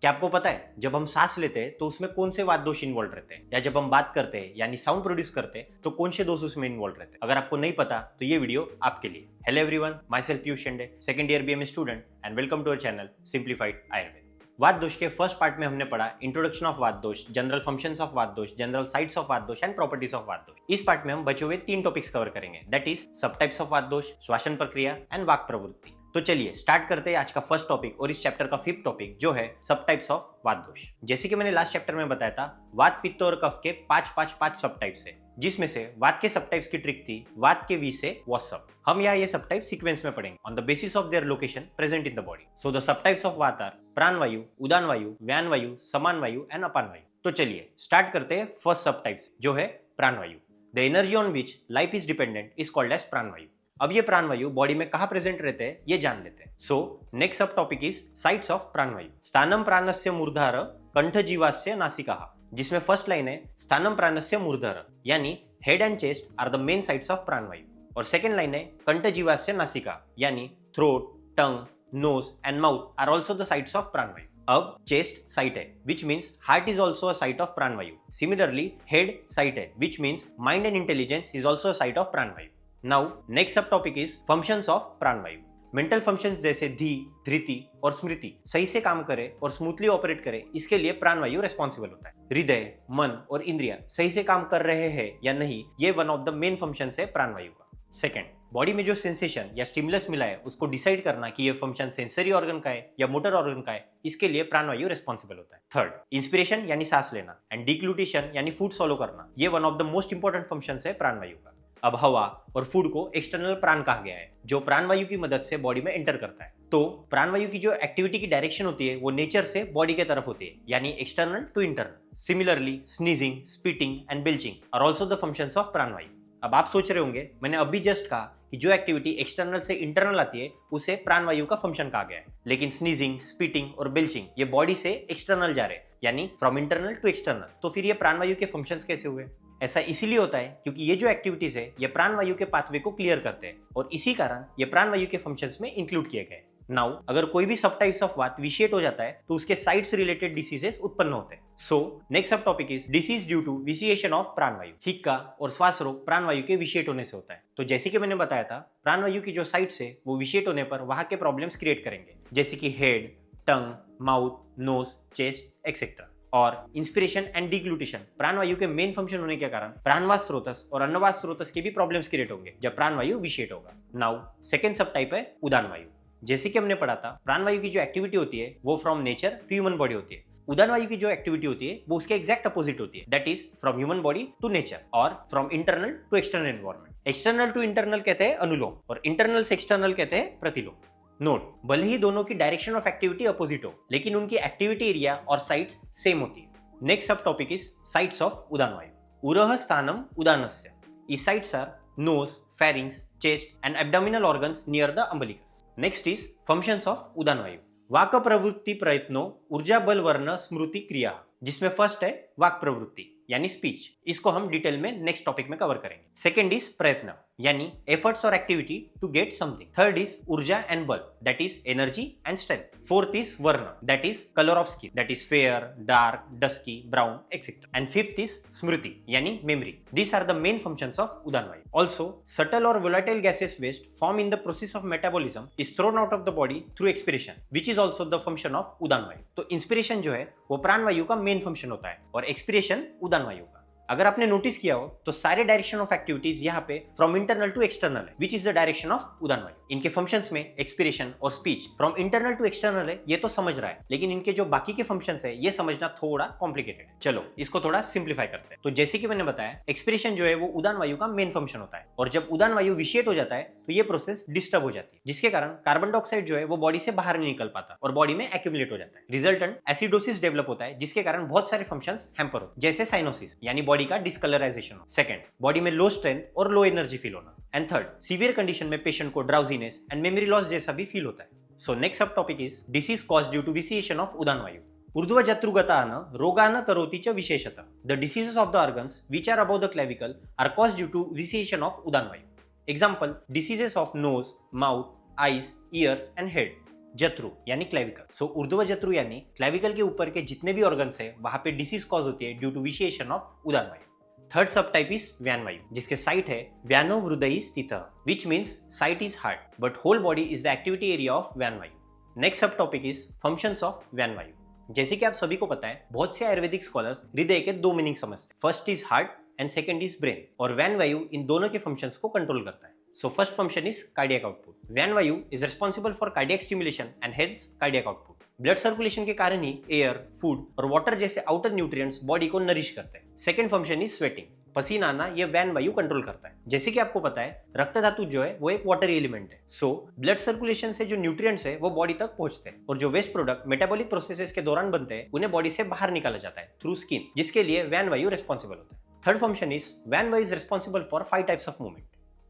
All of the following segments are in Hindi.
क्या आपको पता है जब हम सांस लेते हैं तो उसमें कौन से वात दोष इन्वॉल्व रहते हैं, या जब हम बात करते हैं यानी साउंड प्रोड्यूस करते हैं तो कौन से दोष उसमें इन्वॉल्व रहते हैं? अगर आपको नहीं पता तो ये वीडियो आपके लिए। Hello everyone, my self Piyush Shende, second year BMA student and welcome to our channel simplified Ayurveda. वात दोष के फर्स्ट पार्ट में हमने पढ़ा इंट्रोडक्शन ऑफ वात दोष, जनरल फंक्शंस ऑफ वात दोष, जनरल साइट्स ऑफ वात दोष एंड प्रॉपर्टीज ऑफ वात दोष। इस पार्ट में हम बचे हुए 3 टॉपिक्स कवर करेंगे, दैट इज सब टाइप्स ऑफ वात दोष, श्वासन प्रक्रिया एंड वाक प्रवृत्ति। तो चलिए स्टार्ट करते हैं आज का फर्स्ट टॉपिक और इस चैप्टर का 5th टॉपिक जो है सब टाइप्स ऑफ वात दोष। जैसे कि मैंने लास्ट चैप्टर में बताया था, वात, पित्त और कफ के 5 सब टाइप्स है, जिसमें से वात के सब टाइप्स की ट्रिक थी वात के वी से वॉस सब। हम यहाँ ये सब टाइप सीक्वेंस में पढ़ेंगे on the basis of their location present in the body. So the sub types of वात आर प्राण वायु, उदान वायु, व्यान वायु, समान वायु एंड अपान वायु। तो चलिए स्टार्ट करते हैं फर्स्ट सब टाइप से जो है प्राण वायु। The energy on which life is dependent is called as प्राण वायु। अब ये प्राण वायु बॉडी में कहाँ प्रेजेंट रहते हैं ये जान लेते हैं। सो नेक्स्ट सब टॉपिक इज साइट्स ऑफ प्राण वायु। स्थानम प्राणस्य मूर्धार कंठ जीवास्य नासिकाः, जिसमें फर्स्ट लाइन है स्थानम प्राणस्य मूर्धार, यानी head and chest are the main sites of प्राण वायु, और सेकंड लाइन है कंठ जीवास्य नासिका, यानी throat, tongue, nose and mouth are also the sites of प्राण वायु। अब चेस्ट साइट है which means heart is also a site of प्राण वायु। सिमिलरली हेड साइट है which means mind and intelligence is also a site of प्राण वायु। नाउ नेक्स्ट सब टॉपिक इज फंक्शंस ऑफ प्राण वायु। मेंटल फंक्शंस जैसे धी, धृति और स्मृति सही से काम करे और स्मूथली ऑपरेट करे, इसके लिए प्राण वायु रिस्पॉन्सिबल होता है। हृदय, मन और इंद्रिया सही से काम कर रहे हैं या नहीं, ये one of the main function है प्राण वायु का। सेकंड, बॉडी में जो सेंसेशन या स्टिमुलस मिला है उसको डिसाइड करना कि ये फंक्शन सेंसरी ऑर्गन का है या मोटर ऑर्गन का है, इसके लिए प्राण वायु रिस्पॉन्सिबल होता है। थर्ड, इंस्पिरेशन यानी सांस लेना एंड डिग्लूटेशन यानी फूड सॉलो करना, ये one of the most important function है प्राण वायु का। अब हवा और फूड को एक्सटर्नल प्राण कहा गया है, जो प्राण वायु की मदद से बॉडी में एंटर करता है। तो प्राण वायु की जो एक्टिविटी की डायरेक्शन होती है वो नेचर से बॉडी के तरफ होती है, यानी external to internal. Similarly sneezing, spitting and belching are also the functions of प्राण वायु। अब आप सोच रहे होंगे मैंने अभी जस्ट कहा कि जो एक्टिविटी एक्सटर्नल से इंटरनल आती है उसे प्राण वायु का फंक्शन कहा गया है, लेकिन स्नीजिंग, स्पीटिंग और बिल्चिंग ये बॉडी से एक्सटर्नल जा रहे हैं, यानी फ्रॉम इंटरनल टू एक्सटर्नल। तो फिर ये प्राण वायु के फंक्शंस कैसे हुए? ऐसा इसीलिए होता है क्योंकि ये जो एक्टिविटीज है ये प्राण वायु के पाथवे को क्लियर करते हैं और इसी कारण ये प्राण वायु के फंक्शंस में इंक्लूड किए गए। नाउ अगर कोई भी सब टाइप्स ऑफ वात विशिएट हो जाता है तो उसके साइट्स रिलेटेड डिसीजेस उत्पन्न होते हैं। सो नेक्स्ट सब topic is disease due to vitiation of प्राण वायु। हिक्का और श्वास रोग प्राण वायु के विशिएट होने से होता है। तो जैसे कि मैंने बताया था, प्राण वायु की जो साइट्स है वो विशिएट होने पर वहां के प्रॉब्लम्स क्रिएट करेंगे, जैसे कि हेड, टंग, माउथ, नोज, चेस्ट एक्सेट्रा। और इंस्पिरेशन एंड डिग्लूटेशन प्राण वायु के मेन फंक्शन होने के कारण प्राणवास स्रोतस और अन्नवास स्रोतस के भी प्रॉब्लम्स क्रिएट होंगे जब प्राण वायु विशिएट होगा। नाउ सेकंड सब टाइप है उदान वायु। जैसे कि हमने पढ़ा था, प्राण वायु की जो एक्टिविटी होती है वो from nature to human body होती है। उदान वायु की जो एक्टिविटी होती है वो उसके एग्जैक्ट अपोजिट होती है, that is from human body to nature और from internal to external environment. External to internal कहते हैं अनुलोम और इंटरनल से एक्सटर्नल कहते हैं प्रतिलोम। नोट, भले ही दोनों की डायरेक्शन ऑफ एक्टिविटी अपोजिट हो, लेकिन उनकी एक्टिविटी एरिया और साइट्स सेम होती है। नेक्स्ट सब टॉपिक इज साइट्स ऑफ उदान वायु। उरह स्थानम उदानस्य, ई sites are nose, pharynx, chest and abdominal organs near the umbilicus. Next is functions of उदान वायु। वाक प्रवृत्ति प्रयत्नो ऊर्जा बल वर्ण स्मृति क्रिया, जिसमें फर्स्ट है वाक प्रवृत्ति यानी स्पीच, इसको हम डिटेल में नेक्स्ट टॉपिक में कवर करेंगे। सेकंड इज प्रयत्न यानी एफर्ट्स और activity to get something. Third is urja and bal, that is energy and strength. Fourth is varna, that is colour of skin, that is fair, dark, dusky, brown etcetera. And fifth is smriti यानी memory. These are the main functions of उदान वायु. Also, subtle or volatile gaseous waste formed in the process of metabolism is thrown out of the body through expiration, which is also the function of उदान वायु। तो इंस्पिरेशन जो है वो प्राण वायु का मेन फंक्शन होता है और एक्सपिरेशन उदान वायु का। अगर आपने नोटिस किया हो तो सारे डायरेक्शन ऑफ एक्टिविटीज यहाँ पे फ्रॉम इंटरनल टू एक्सटर्नल है, which is the direction of उदान वायु। इनके फंक्शंस में एक्सपिरेशन और speech from internal to external है, ये तो समझ रहा है, लेकिन इनके जो बाकी के फंक्शंस है ये समझना थोड़ा कॉम्प्लिकेटेड है। चलो इसको थोड़ा सिंप्लीफाई करते हैं। तो जैसे कि मैंने बताया, एक्सपिरेशन जो है वो उदान वायु का मेन फंक्शन होता है और जब उदान वायु विशिएट हो जाता है तो ये प्रोसेस डिस्टर्ब हो जाती है, जिसके कारण कार्बन डाइऑक्साइड जो है वो बॉडी से बाहर नहीं निकल पाता और बॉडी में एक्यूमुलेट हो जाता है। रिजल्टेंट एसिडोसिस डेवलप होता है, जिसके कारण बहुत सारे फंक्शंस हैम्पर होते हैं, जैसे साइनोसिस यानी बॉडी का डिस्कलराइजेशन। सेकंड, बॉडी में लो स्ट्रेंथ और लो एनर्जी फील होना। एंड थर्ड, सीवियर कंडीशन में पेशेंट को ड्राउजीनेस एंड मेमोरी लॉस जैसा भी फील होता है। सो नेक्स्ट सब topic is disease cause due to vitiation of उदान वायु। ऊर्ध्वजत्रुगतान रोगान करोति च विशेषतः, the diseases of the organs which are above the clavicle are cause due to vitiation of Udaan vayu. Example, diseases of nose, mouth, eyes, ears and head. जत्रु यानी क्लेविकल। सो ऊर्ध्व जत्रु यानी क्लेविकल के ऊपर के जितने भी ऑर्गन्स है वहां पे डिसीज कॉज होती है ड्यू टू विशिएशन ऑफ उदान वायु। थर्ड सब टाइप इज व्यान वायु, जिसके साइट है व्यानो हृदयी स्थितः, which means site is heart but whole body is the activity area of व्यान वायु। नेक्स्ट सब टॉपिक इज फंक्शंस ऑफ व्यान वायु। जैसे कि आप सभी को पता है, बहुत से आयुर्वेदिक स्कॉलर्स हृदय के दो मीनिंग समझते हैं, first is heart and second is brain, और व्यान वायु इन दोनों के फंक्शंस को कंट्रोल करता है। So first function is cardiac output. व्यान वायु is responsible for cardiac stimulation and hence cardiac output. Blood circulation के कारण ही एयर, फूड और वाटर जैसे आउटर न्यूट्रिएंट्स बॉडी को नरिश करते हैं। सेकंड फंक्शन इज स्वेटिंग, पसीना आना ये व्यान वायु कंट्रोल करता है। जैसे कि आपको पता है, रक्त धातु जो है वो एक वाटर एलिमेंट है। सो ब्लड सर्कुलेशन से जो न्यूट्रिएंट्स है वो बॉडी तक पहुंचते हैं, और जो वेस्ट प्रोडक्ट मेटाबॉलिक प्रोसेसेस के दौरान बनते हैं उन्हें बॉडी से बाहर निकाला जाता है थ्रू स्किन, जिसके लिए व्यान वायु रिस्पॉन्सिबल होता है। Third function is vyana vayu is responsible for 5 types of movement: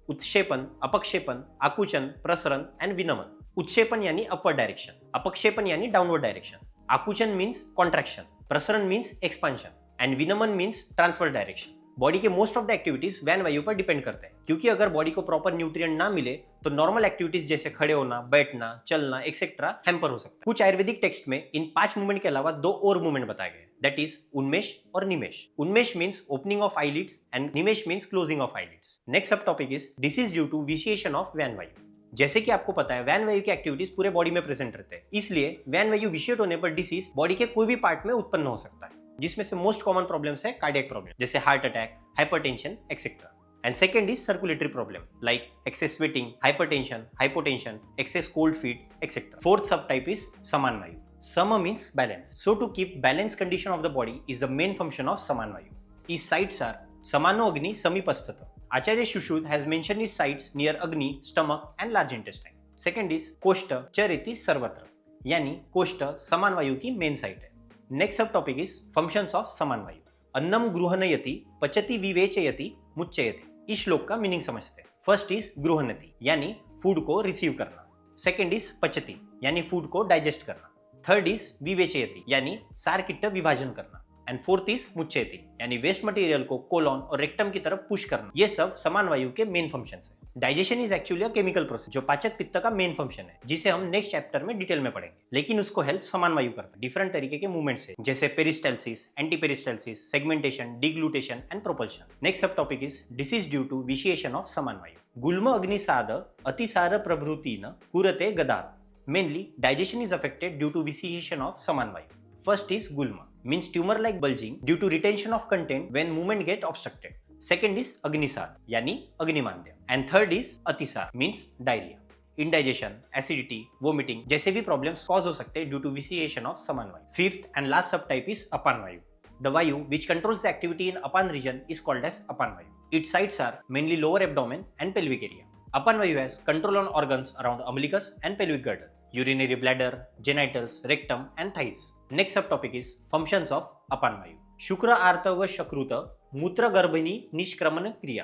utkshepan, apakshepan, akunchan, prasaran and vinaman. Utkshepan यानी अपवर्ड डायरेक्शन, अपक्षेपण यानी downward direction, akunchan means contraction, prasaran means expansion and vinaman means transfer direction. Body के most of the activities vyana vayu पर डिपेंड करते हैं, क्योंकि अगर बॉडी को प्रॉपर न्यूट्रिएंट ना मिले तो नॉर्मल एक्टिविटीज जैसे खड़े होना, बैठना, चलना एक्सेट्रा हैम्पर हो सकता है। कुछ आयुर्वेदिक टेक्स्ट में इन 5 मूवमेंट के अलावा 2 और मूवमेंट बताए गए, दैट इज उन्मेष और nimesh. Unmesh means opening of eyelids and nimesh means closing of eyelids. Next सब topic is disease due to vitiation of व्यान वायु। जैसे कि आपको पता है, व्यान वायु की एक्टिविटीज पूरे बॉडी में प्रेजेंट रहते हैं, इसलिए व्यान वायु विशिएट होने पर डिसीज बॉडी के कोई भी पार्ट में उत्पन्न हो सकता है, जिसमें से मोस्ट कॉमन प्रॉब्लम्स है कार्डियक प्रॉब्लम जैसे heart attack, hypertension etcetera. And second is circulatory problem like excess sweating, hypertension, hypotension, excess cold feet etcetera. Fourth subtype is समान वायु। Sama means balance. So to keep balanced condition of the body is the main function of saman vayu. Its sites are samano agni samipasthatha. Acharya Shushruta has mentioned its sites near agni, stomach and large intestine. Second is koshta chariti sarvatra. यानी कोष्ठ समान वायु की मेन साइट है। नेक्स्ट सब topic is functions of samana वायु। अन्नम गृहणयति पचति विवेचयति मुच्चयति। इस श्लोक का मीनिंग समझते हैं। फर्स्ट इज गृहणति यानी फूड को रिसीव करना, सेकंड इज पचति यानी फूड को डाइजेस्ट करना, थर्ड इज विवेचयति यानी सारकिट्ट विभाजन करना, एंड फोर्थ इज मुच्चयति यानी वेस्ट मटेरियल को कोलॉन और रेक्टम की तरफ पुश करना। ये सब समान वायु के मेन फंक्शंस है। Digestion is actually a chemical process जो पाचक पित्त का मेन फंक्शन है, जिसे हम नेक्स्ट चैप्टर में डिटेल में पढ़ेंगे, लेकिन उसको हेल्प समान वायु करता है डिफरेंट तरीके के मूवमेंट से, जैसे peristalsis, antiperistalsis, segmentation, deglutition and propulsion. Next सब topic is disease due to vitiation of samana vayu. गुल्म अग्निसाद अतिसार प्रभृति न कुरते गदार। Mainly, digestion is affected due to vitiation of saman vayu. First is gulma, means tumor-like bulging due to retention of content when movement get obstructed. Second is agnisar, यानी अग्निमांद्य, and third is atisar, means diarrhea. Indigestion, acidity, vomiting जैसे भी problems cause हो सकते हैं due to vitiation of saman vayu. Fifth and last subtype is apan vayu. The vayu which controls the activity in apan region is called as apan vayu. Its sites are mainly lower abdomen and pelvic area. Apan vayu has control on organs around umbilicus and pelvic girdle, urinary bladder, genitals, rectum and thighs. Next subtopic is functions of apan vayu. शुक्र आर्त व शकृत मूत्र गर्भिणी निष्क्रमण क्रिया।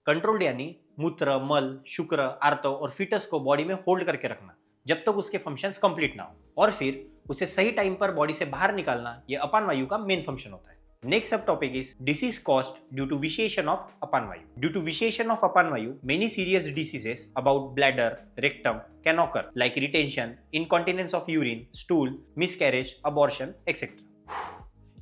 कंट्रोल्ड यानी मूत्र, मल, शुक्र, आर्त और फीटस को बॉडी में होल्ड करके रखना जब तक उसके फंक्शंस कंप्लीट ना हो, और फिर उसे सही टाइम पर बॉडी से बाहर निकालना, ये अपान वायु का मेन फंक्शन होता है। Next subtopic is disease caused due to vitiation of apan vayu. Due to vitiation of apan vayu, many serious diseases about bladder, rectum can occur like retention, incontinence of urine, stool, miscarriage, abortion, etc.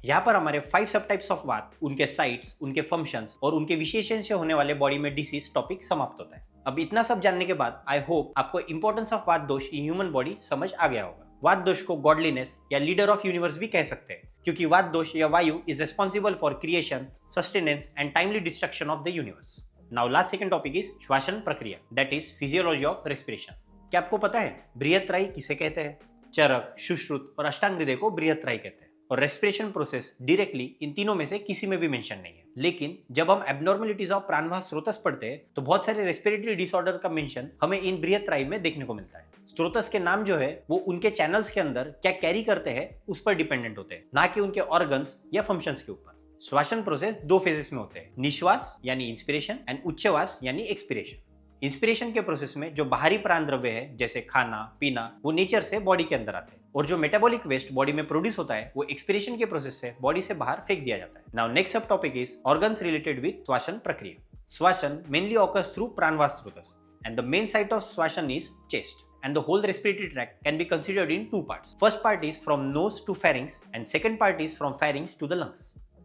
यहाँ पर हमारे 5 सबटाइप्स ऑफ वात, उनके साइट्स, उनके फंक्शंस और उनके विशेषण से होने वाले बॉडी में डिसीज टॉपिक समाप्त होता है। अब इतना सब जानने के बाद आई होप आपको इंपॉर्टेंस ऑफ वात दोष इन ह्यूमन बॉडी समझ आ गया होगा। वात दोष को गॉडलीनेस या लीडर ऑफ यूनिवर्स भी कह सकते हैं, क्योंकि वात दोष या vayu is responsible for creation, sustenance and timely destruction of the universe. Now last second topic is shvasan prakriya, that is physiology of respiration. क्या आपको पता है बृहत्त्राई किसे कहते हैं? चरक, सुश्रुत और अष्टांग हृदय को बृहत्त्राई कहते हैं, और रेस्पिरेशन प्रोसेस डायरेक्टली इन तीनों में से किसी में भी मेंशन नहीं है। लेकिन जब हम एब्नॉर्मलिटीज ऑफ प्राणवाह स्रोतस पढ़ते हैं तो बहुत सारे रेस्पिरेटरी डिसऑर्डर का मेंशन हमें इन बृहत्त्राई में देखने को मिलता है। स्रोतस के नाम जो है वो उनके चैनल्स के अंदर क्या कैरी करते हैं उस पर डिपेंडेंट होते हैं, ना कि उनके ऑर्गन्स या फंक्शंस के ऊपर। श्वासन प्रोसेस 2 फेजेस में होते हैं, निश्वास यानी इंस्पिरेशन एंड उच्छ्वास यानी एक्सपिरेशन। इंस्पिरेशन के प्रोसेस में जो बाहरी प्राण द्रव्य है जैसे खाना पीना वो नेचर से बॉडी के अंदर आते हैं, और जो मेटाबॉलिक वेस्ट बॉडी में प्रोड्यूस होता है वो एक्सपिरेशन के प्रोसेस से बॉडी से बाहर फेंक दिया जाता है। नाउ नेक्स्ट सब topic is organs related with shvasan prakriya. Shvasan mainly occurs through pranavaha srotas and the main site of shvasan is chest and the whole respiratory tract can be considered in two parts. First part is from nose to pharynx and second part is from pharynx to the lungs.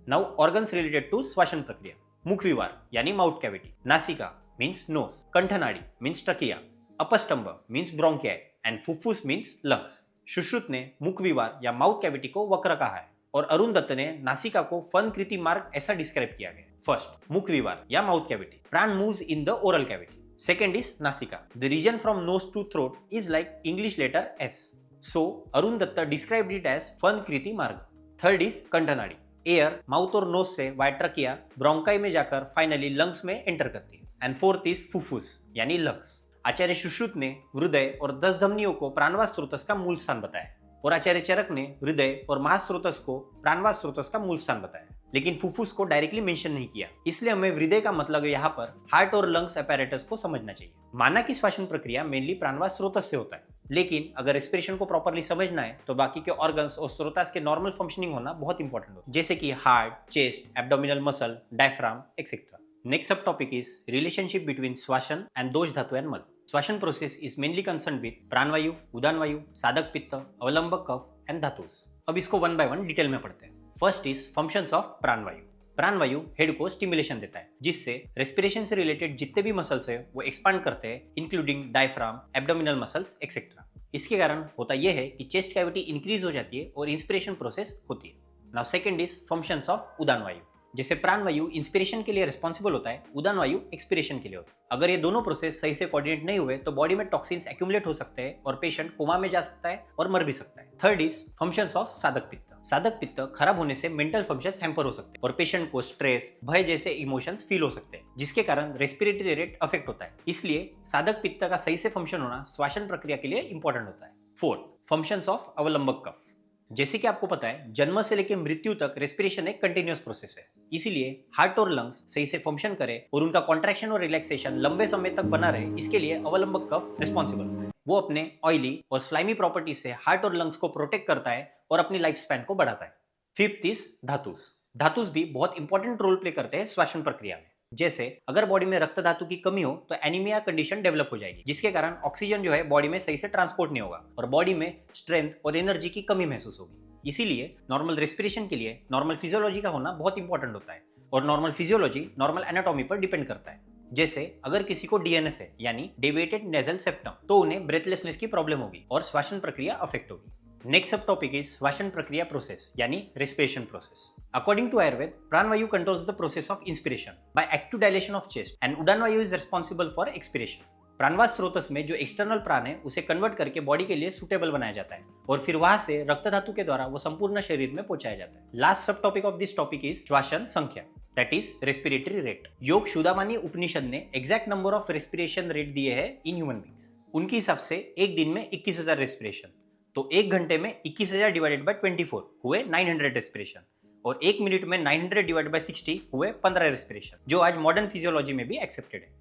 Now organs related to श्वसन प्रक्रिया. मुखविवार यानी माउथ कैविटी, नासिका means nose, कंठनाड़ी means trachea, अपस्तंभ means bronchi and फुफ्फुस means lungs. सुश्रुत ने मुखविवार या माउथ कैविटी को वक्र कहा है और अरुण दत्त ने नासिका को फनकृति मार्ग ऐसा डिस्क्राइब किया गया. फर्स्ट मुखविवार या माउथ कैविटी. प्राण moves in the oral cavity. Second is Nasika. The region from nose to throat is like English letter S. So Arun Datta described it as फनकृति मार्ग. Third is कंठनाड़ी. एयर माउथ और नोज से वाया ट्रकिया ब्रोंकाई में जाकर फाइनली लंग्स में एंटर करती है. एंड फोर्थ इज फुफ्फुस यानी लंग्स. आचार्य सुश्रुत ने हृदय और 10 धमनियों को प्राणवास स्रोतस का मूल स्थान बताया और आचार्य चरक ने हृदय और महास्रोतस को प्राणवास स्रोतस का मूल स्थान बताया, लेकिन फुफ्फुस को डायरेक्टली मेंशन नहीं किया. इसलिए हमें हृदय का मतलब यहाँ पर हार्ट और लंग्स अपैरेटस को समझना चाहिए. माना कि श्वसन प्रक्रिया मेनली प्राणवास स्रोतस से होता है, लेकिन अगर रेस्पिरेशन को प्रॉपर्ली समझना है तो बाकी के ऑर्गन्स और स्रोतास के नॉर्मल फंक्शनिंग होना बहुत इंपॉर्टेंट होता है, जैसे कि heart, chest, abdominal muscle, diaphragm etcetera. Next सब टॉपिक इज रिलेशनशिप बिटवीन श्वसन एंड दोष धातु एंड मल. श्वसन process is mainly concern with प्राणवायु, उदानवायु, साधक पित्त, अवलंबक कफ एंड धातुस. अब इसको वन बाय वन डिटेल में पढ़ते हैं. फर्स्ट इज फंक्शंस ऑफ प्राणवायु. प्राणवायु हेड को स्टिमुलेशन देता है, जिससे रेस्पिरेशन से रिलेटेड जितने भी मसल्स है वो एक्सपांड करते हैं, including diaphragm, abdominal muscles etcetera. इसके कारण होता यह है कि चेस्ट कैविटी इंक्रीज हो जाती है और इंस्पिरेशन प्रोसेस होती है. Now second is functions of उदान वायु. जैसे प्राण वायु इंस्पिरेशन के लिए रिस्पॉन्सिबल होता है, उदान वायु एक्सपिरेशन के लिए होता है. अगर ये दोनों प्रोसेस सही से कोऑर्डिनेट नहीं हुए तो बॉडी में टॉक्सिन्स एक्यूमुलेट हो सकते हैं और पेशेंट कोमा में जा सकता है और मर भी सकता है. थर्ड इज फंक्शंस ऑफ साधक पित्त. साधक पित्त खराब होने से मेंटल फंक्शंस हैम्पर हो सकते हैं और पेशेंट को स्ट्रेस, भय जैसे इमोशंस फील हो सकते हैं, जिसके कारण रेस्पिरेटरी रेट अफेक्ट होता है. इसलिए साधक पित्त का सही से फंक्शन होना श्वसन प्रक्रिया के लिए इंपॉर्टेंट होता है. फोर्थ, फंक्शंस ऑफ अवलंबक कफ. जैसे कि आपको पता है, जन्म से लेकर मृत्यु तक रेस्पिरेशन एक कंटिन्यूअस प्रोसेस है. इसीलिए हार्ट और लंग्स सही से फंक्शन करे और उनका कॉन्ट्रैक्शन और रिलैक्सेशन लंबे समय तक बना रहे, इसके लिए अवलंबक कफ रिस्पॉन्सिबल होता है. वो अपने ऑयली और स्लाइमी प्रॉपर्टी से हार्ट और लंग्स को प्रोटेक्ट करता है और अपनी लाइफ स्पैन को बढ़ाता है. Fifth is धातुस. धातुस भी बहुत इंपॉर्टेंट रोल प्ले करते हैं श्वसन प्रक्रिया में. जैसे अगर बॉडी में रक्त धातु की कमी हो तो एनीमिया कंडीशन डेवलप हो जाएगी, जिसके कारण ऑक्सीजन जो है बॉडी में सही से ट्रांसपोर्ट नहीं होगा और बॉडी में स्ट्रेंथ और एनर्जी की कमी महसूस होगी. इसीलिए नॉर्मल रेस्पिरेशन के लिए नॉर्मल फिजियोलॉजी का होना बहुत इंपॉर्टेंट होता है और नॉर्मल फिजियोलॉजी नॉर्मल एनाटॉमी पर डिपेंड करता है. जैसे अगर किसी को डीएनएस है यानी डेविएटेड नेजल सेप्टम, तो उन्हें ब्रेथलेसनेस की प्रॉब्लम होगी और श्वसन प्रक्रिया अफेक्ट होगी. नेक्स्ट सब टॉपिक इज श्वसन प्रक्रिया प्रोसेस यानी respiration process. According to Ayurveda, pranavayu controls the process of inspiration by active dilation of chest and udana vayu is responsible for expiration. प्राणवास स्रोतस में जो एक्सटर्नल प्राण है उसे कन्वर्ट करके बॉडी के लिए सुटेबल बनाया जाता है और फिर वहां से रक्त धातु के द्वारा वो संपूर्ण शरीर में पहुंचाया जाता है. लास्ट सब topic of this topic is श्वसन संख्या, दैट इज रेस्पिरेटरी रेट. योग शुदामानी उपनिषद ने exact number of respiration rate दिए हैं इन ह्यूमन बींग्स. उनके हिसाब से एक दिन में 21,000 रेस्पिरेशन, तो एक घंटे में 21,000 डिवाइडेड बाय 24 हुए 900 रेस्पिरेशन और एक मिनट में 900 डिवाइडेड बाय 60 हुए 15 रेस्पिरेशन, जो आज मॉडर्न फिजियोलॉजी में भी एक्सेप्टेड है.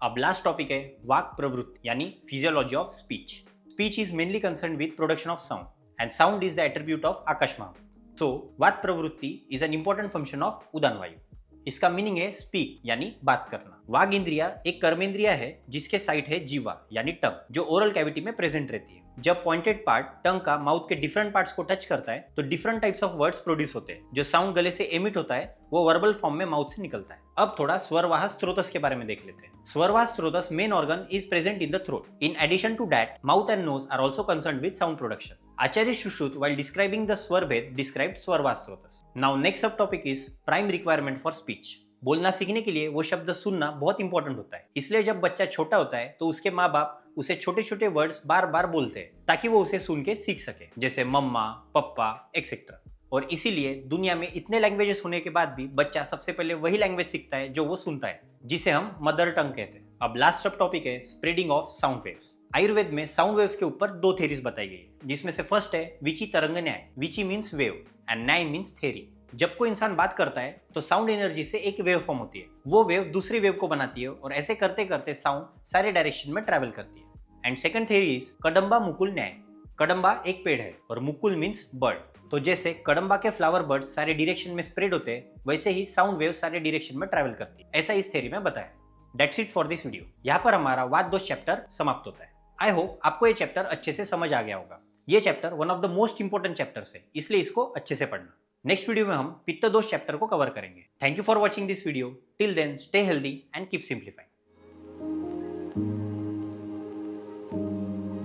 अब लास्ट टॉपिक है वाक प्रवृत्ति यानी physiology of speech. Speech is mainly concern with production of sound and sound is the attribute of akash माह. So vak pravritti is an important function of उदान वायु. इसका मीनिंग है स्पीक यानी बात करना. वाग इंद्रिया एक कर्मेंद्रिया है जिसके साइट है जीवा यानी टंग, जो ओरल कैविटी में प्रेजेंट रहती है. जब पॉइंटेड पार्ट टंग का माउथ के डिफरेंट पार्ट्स को टच करता है तो different types of words produce होते हैं. जो साउंड गले से एमिट होता है वो वर्बल फॉर्म में माउथ से निकलता है. अब थोड़ा स्वरवाह स्रोतस के बारे में देख लेते हैं. Swaravaha srotas main organ is present in the throat. In addition to that, mouth and nose are also concerned with sound production. Acharya Sushruta while describing the swara bheda described swaravaha srotas. Now next सब topic is prime requirement for speech. बोलना सीखने के लिए वो शब्द सुनना बहुत इंपॉर्टेंट होता है. इसलिए जब बच्चा छोटा होता है तो उसके माँ बाप उसे छोटे छोटे वर्ड्स बार बार बोलते हैं ताकि वो उसे सुन के सीख सके, जैसे मम्मा, पप्पा एक्सेट्रा. और इसीलिए दुनिया में इतने लैंग्वेजेस होने के बाद भी बच्चा सबसे पहले वही लैंग्वेज सीखता है जो वो सुनता है, जिसे हम मदर टंग कहते हैं. अब लास्ट सब टॉपिक है spreading of sound waves. Ayurveda में साउंड वेव्स के ऊपर 2 थेरीज बताई गई है, जिसमें से फर्स्ट है विची तरंग न्याय. विची मीन्स वेव एंड न्याय मीन्स थेरी. जब कोई इंसान बात करता है तो साउंड एनर्जी से एक वेव फॉर्म होती है. वो वेव दूसरी वेव को बनाती है और ऐसे करते करते साउंड सारे डायरेक्शन में ट्रैवल करती है. And second theory is Kadamba Mukul न्याय. कदम्बा एक पेड़ है और मुकुल मीन्स बर्ड. तो जैसे कदम्बा के फ्लावर बर्ड सारे डायरेक्शन में स्प्रेड होते हैं, वैसे ही साउंड वेव सारे डायरेक्शन में ट्रैवल करती है. ऐसा इस थ्योरी में बताया. That's it for this video. यहाँ पर हमारा वात दोष चैप्टर समाप्त होता है. आई होप आपको ये चैप्टर अच्छे से समझ आ गया होगा। ये chapter one of the most important chapters है, इसलिए इसको अच्छे से पढ़ना। नेक्स्ट वीडियो में हम पित्त दोष चैप्टर को कवर करेंगे। Thank you for watching this video. Till then stay healthy and keep simplifying.